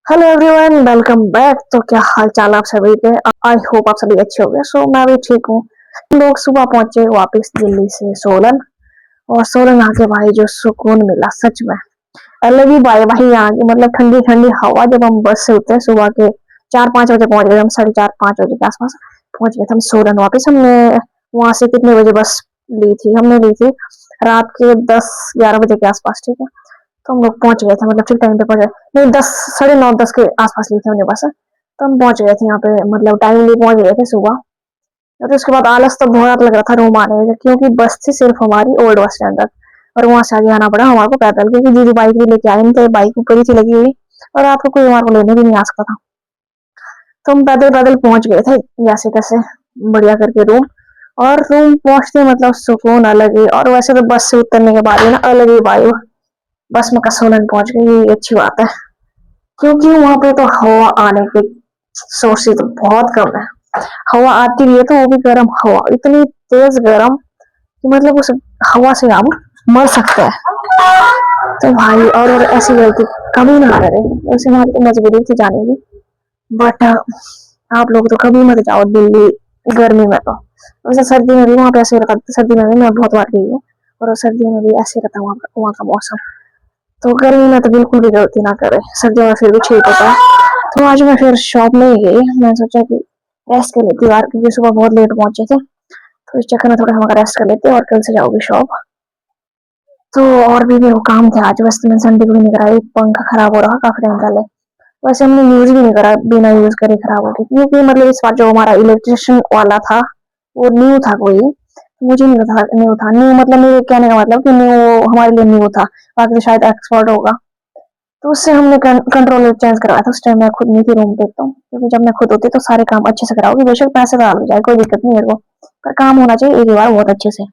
Hello everyone, welcome back. तो क्या हाल चाल आप सभी के। आई होप आप सभी अच्छे हो गए। मैं भी ठीक हूँ। हम लोग सुबह पहुंचे वापस दिल्ली से सोलन। और सोलन आके भाई जो सुकून मिला सच में अलग ही। भाई यहाँ की मतलब ठंडी ठंडी हवा। जब हम बस से उतरे सुबह के 4-5 बजे पहुंच गए, हम 4:30-5 बजे के आसपास पहुंच गए थे हम सोलन वापस। हमने वहां से कितने बजे बस ली थी? हमने ली थी रात के 10-11 बजे के आसपास, ठीक है। तो हम लोग पहुंच गए थे, मतलब ठीक टाइम पे पहुंच गए। नहीं, 10, 9:30 के आसपास ली थी हमने बस। तो हम पहुंच गए थे यहाँ पे, मतलब टाइमली पहुंच गए थे सुबह। और उसके बाद आलस तो बहुत लग रहा था रूम आने में, क्योंकि बस थी सिर्फ हमारी ओल्ड बस स्टैंड तक। और वहां से आगे आना पड़ा हमारे को पैदल, क्योंकि दीदी बाइक भी लेके आए नहीं थे, बाइक ऊपर ही थी लगी हुई। और रात को कोई हमारे को लेने भी नहीं आ सकता था। तो हम पैदल पैदल पहुंच गए थे जैसे तैसे, बढ़िया करके रूम। और रूम पहुंचते मतलब सुकून अलग ही। और वैसे तो बस से उतरने के बाद ही ना अलग ही वायु। बस में सोलन पहुंच गई, ये अच्छी बात है। क्योंकि वहां पे तो हवा आने के सोर्सेज तो बहुत कम है। हवा आती भी है तो वो भी गर्म हवा, इतनी तेज गर्म कि मतलब उस हवा से आप मर सकते हैं। तो भाई और ऐसी गलती कभी ना करे। वैसे हमारी तो मजबूरी थी जाने की। बट आप लोग तो कभी मत जाओ दिल्ली गर्मी में। तो वैसे सर्दी में भी वहाँ पे ऐसे रहता, सर्दी में भी मैं बहुत बार गई हूँ। और सर्दियों में भी ऐसे रहता वहाँ का मौसम। तो गर्मी में तो बिल्कुल भी गलती ना करे, सर्दियों में फिर भी ठीक होता है। तो आज मैं फिर शॉप में ही गई। मैं सोचा कि रेस्ट कर लेती यार, क्योंकि सुबह बहुत लेट पहुंचे थे। तो इस चक्कर में थोड़ा हमारा रेस्ट कर लेते और कल से जाओगे शॉप। तो और भी मेरे को काम थे आज, बस मैंने संडे को भी नहीं करा। एक पंखा खराब हो रहा काफी टाइम पहले। वैसे हमने यूज भी नहीं करा, बिना यूज करे खराब हो गई। क्योंकि मतलब इस बार जो हमारा इलेक्ट्रिशियन वाला था वो न्यू था कोई। मुझे नहीं था न्यू था। न्यू मतलब मेरे कहने का मतलब कि न्यू हमारे लिए न्यू था, बाकी तो शायद एक्सपर्ट होगा। तो उससे हमने कंट्रोलर चेंज करवाया था। उस टाइम मैं खुद नहीं थी रूम पे, तो क्योंकि जब मैं खुद होती तो सारे काम अच्छे से कराओगी, बेशक पैसे डाल जाए कोई दिक्कत नहीं मेरे को, पर काम होना चाहिए एक ही बार बहुत अच्छे से।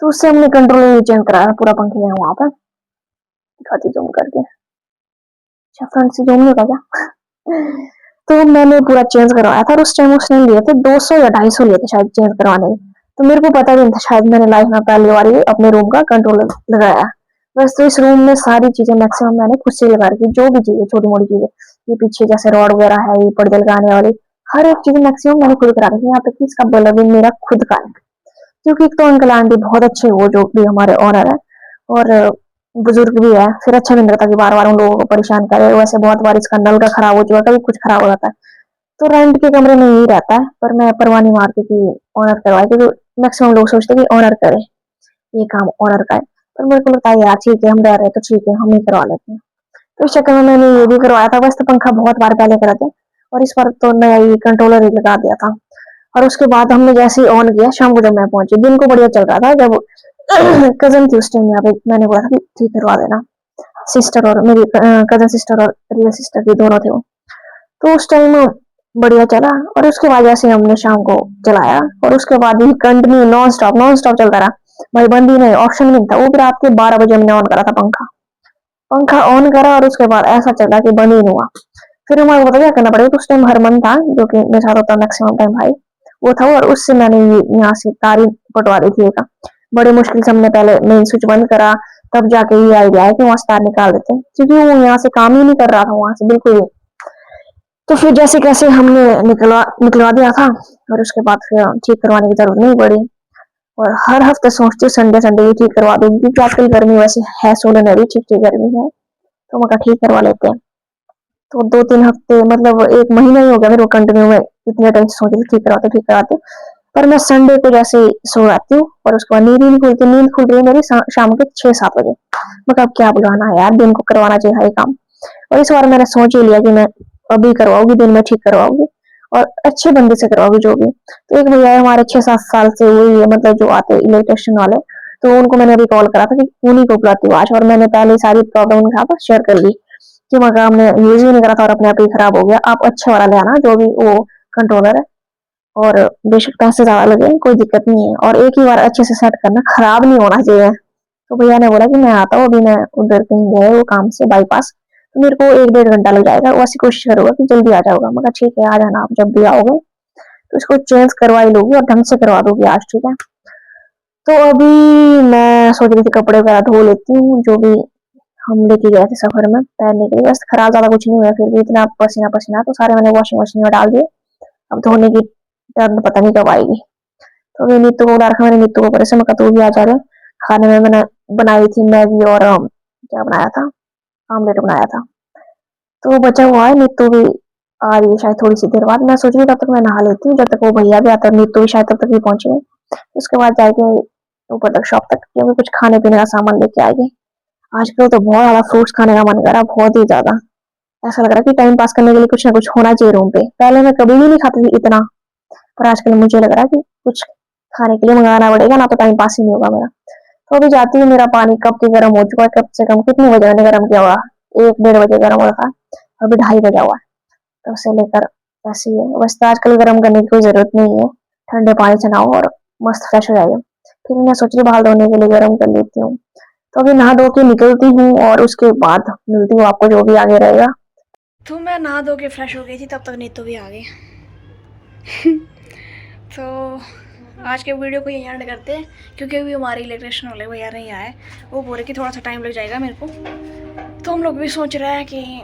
तो उससे हमने कंट्रोलर चेंज कराया पूरा पंखे में वहां पर। दिखाती जूम करके। अच्छा, फ्रंट से जूम नहीं होगा क्या? तो मैंने पूरा चेंज करवाया था। और उस टाइम उसने लिए थे 200 या 250 लिए थे शायद चेंज करवाने। तो मेरे को पता भी नहीं था, शायद मैंने लाइफ में पहली बार ये अपने रूम का कंट्रोलर लगाया। बस तो इस रूम में सारी चीजें मैक्सिमम मैंने खुद से लगा रखी, जो भी चीजें छोटी मोटी चीजें। ये पीछे जैसे रॉड वगैरह है, ये पर्दे लगाने वाली हर एक चीज मैक्सिमम मैंने खुद करा रखी। यहाँ तक कि इसका बल्ब भी मेरा खुद का है। क्योंकि एक तो अंकल आंटी बहुत अच्छे, वो जो भी हमारे ओनर है। और बुजुर्ग भी है, फिर अच्छा भी नहीं लगता कि बार बार उन लोगों को परेशान करे। वैसे बहुत बार इसका नल का खराब हो चुका है, कभी कुछ खराब हो जाता है। तो रेंट के कमरे में यही रहता है, पर मैं परवाह नहीं मारती कि ऑनर करवाए, क्योंकि मैक्सिमम लोग सोचते हैं कि ऑनर करे, ये काम ऑनर का है। पर मेरे को लगता है यार ठीक है, हम रह रहे हैं तो ठीक है, हम ही करवा लेते हैं। तो इस चक्कर में मैंने ये भी करवाया था। वैसे तो पंखा बहुत बार पहले करा था, और इस बार तो नया ये कंट्रोलर ही लगा दिया था। और उसके बाद हमने जैसे ही ऑन किया, शाम को जब मैं पहुंची, दिन को बढ़िया चल रहा था। जब कजन थी उस टाइम यहाँ पे, मैंने बोला था कि ठीक करवा देना। सिस्टर और मेरी कजन सिस्टर और रियल सिस्टर भी दोनों थे वो। तो उस टाइम बढ़िया चला। और उसके बाद जैसे हमने शाम को चलाया, और उसके बाद ही कंटिन्यू नॉन स्टॉप चलता रहा। भाई बंद ही नहीं, ऑप्शन नहीं था। वो भी रात के 12 बजे हमने ऑन करा था पंखा। पंखा ऑन करा और उसके बाद ऐसा चला कि बंद ही नहीं हुआ। फिर हमारे को पता क्या करना पड़ेगा। तो उस टाइम हरमन था, जो कि मेरे साथ होता मैक्सिमम टाइम भाई, वो था। और उससे मैंने यहाँ से तारी पटवा दी थी एक। बड़ी मुश्किल से हमने पहले मेन स्विच बंद करा, तब जाके ये आइडिया है कि वहां से तार निकाल देते हैं, क्योंकि वो यहाँ से काम ही नहीं कर रहा था वहां से बिल्कुल ही। तो फिर जैसे कैसे हमने निकलवा दिया था। और उसके बाद फिर ठीक करवाने की जरूरत नहीं पड़ी। और हर हफ्ते सोचती हूँ संडे संडे ही ठीक करवा दूंगी, क्योंकि आजकल गर्मी वैसे है सोलन में भी ठीक ठीक गर्मी है। तो मैं ठीक करवा लेते हैं। तो 2-3 हफ्ते मतलब 1 महीना ही हो गया मेरे को कंटिन्यू में इतने टाइम सोच रही ठीक कराते। पर मैं संडे को जैसे सो जाती हूँ, और उसके बाद नींद ही नहीं खुलती। नींद खुल रही है मेरी शाम के 6-7 बजे। मैं अब क्या बुलाना है यार, दिन को करवाना चाहिए ये काम। और इस बार मैंने सोच ही लिया कि मैं अभी करवाऊंगी, दिन में ठीक करवाऊंगी। और अच्छे बंदे से करवाऊंगी जो भी। तो एक भैया है हमारे 6-7 साल से, वही है मतलब जो आते इलेक्ट्रिशियन वाले। तो उनको मैंने अभी कॉल करा था कि उन्हीं को बुलाती हूँ आज। और मैंने पहले सारी प्रॉब्लम उनके साथ शेयर कर ली कि मगर हमने यूज ही नहीं करा था और अपने आप ही खराब हो गया। आप अच्छे वाला ले आना जो भी वो कंट्रोलर है। और बेशक पैसे ज्यादा लगे, कोई दिक्कत नहीं है। और एक ही बार अच्छे से सेट करना, खराब नहीं होना चाहिए। तो भैया ने बोला कि मैं आता हूँ, अभी मैं उधर कहीं गए वो काम से बाईपास। तो मेरे को 1-1.5 घंटा लग जाएगा। वैसे कोशिश करूंगा कि जल्दी आ जाऊंगा। मगर ठीक है, आ जाना आप जब भी आओगे। तो इसको चेंज करवा ही लोगी और ढंग से करवा दोगी आज, ठीक है। तो अभी मैं सोच रही थी कपड़े वगैरह धो लेती हूँ, जो भी हम लेके गए थे सफर में पहनने के लिए, बस खराब ज़्यादा कुछ नहीं हुआ, फिर भी इतना पसीना पसीना तो सारे मैंने वॉशिंग मशीन में डाल दिए। अब धोने की टर्न पता नहीं कब आएगी। तो अभी नीतू को बुला रखा मैंने, नीतू को परेशान मैं तू भी आ जा रहे। खाने में मैंने बनाई थी मैगी और क्या बनाया था, आमलेट बनाया था। तो बचा हुआ है, नीतू भी आ रही है शायद थोड़ी सी देर बाद। मैं सोच रही हूँ तब तक मैं नहा लेती हूँ, जब तक वो भैया भी आता है। नीतू भी शायद तब तक ही पहुंचे, उसके बाद जाएंगे ऊपर तक शॉप तक, क्योंकि कुछ खाने पीने का सामान लेके आएंगे। आजकल तो बहुत ज्यादा फ्रूट्स खाने का मन कर रहा है, बहुत ही ज्यादा। ऐसा लग रहा है कि टाइम पास करने के लिए कुछ ना कुछ होना चाहिए रूम पे। पहले मैं कभी भी नहीं खाती थी इतना, पर आजकल मुझे लग रहा है कि कुछ खाने के लिए मंगाना पड़ेगा, ना तो टाइम पास ही नहीं होगा मेरा। तो अभी जाती हूँ, मेरा पानी कब की गर्म हो चुका है, कब से कम कितने बजे मैंने गर्म किया हुआ, 1-1:30 बजे गर्म हुआ था, अभी 2:30 बजा हुआ है। तब से लेकर ऐसे ही है, बस तो आजकल गर्म करने की कोई जरूरत नहीं है, ठंडे पानी से नहाओ और मस्त फ्रेश हो जाएगा। फिर मैं सोच रही बाल धोने के लिए गर्म कर लेती हूँ। तो अभी नहा धो के निकलती हूँ और उसके बाद मिलती हूँ आपको, जो भी आगे रहेगा। तो मैं नहा धो के फ्रेश हो गई थी, तब तक नीतू भी आ गई। तो आज के वीडियो को यही एंड करते हैं, क्योंकि अभी हमारे इलेक्ट्रिशियन वाले भैया नहीं आए, वो बोल रहे कि थोड़ा सा टाइम लग जाएगा मेरे को। तो हम लोग भी सोच रहे हैं कि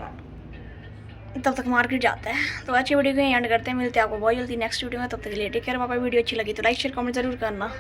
तब तक मार्केट जाते हैं। तो आज की वीडियो को यही एंड करते हैं, मिलते हैं आपको बहुत जल्दी नेक्स्ट वीडियो में। तब तक के लिए टेक केयर, बाय। वीडियो अच्छी लगी तो लाइक शेयर कमेंट जरूर करना।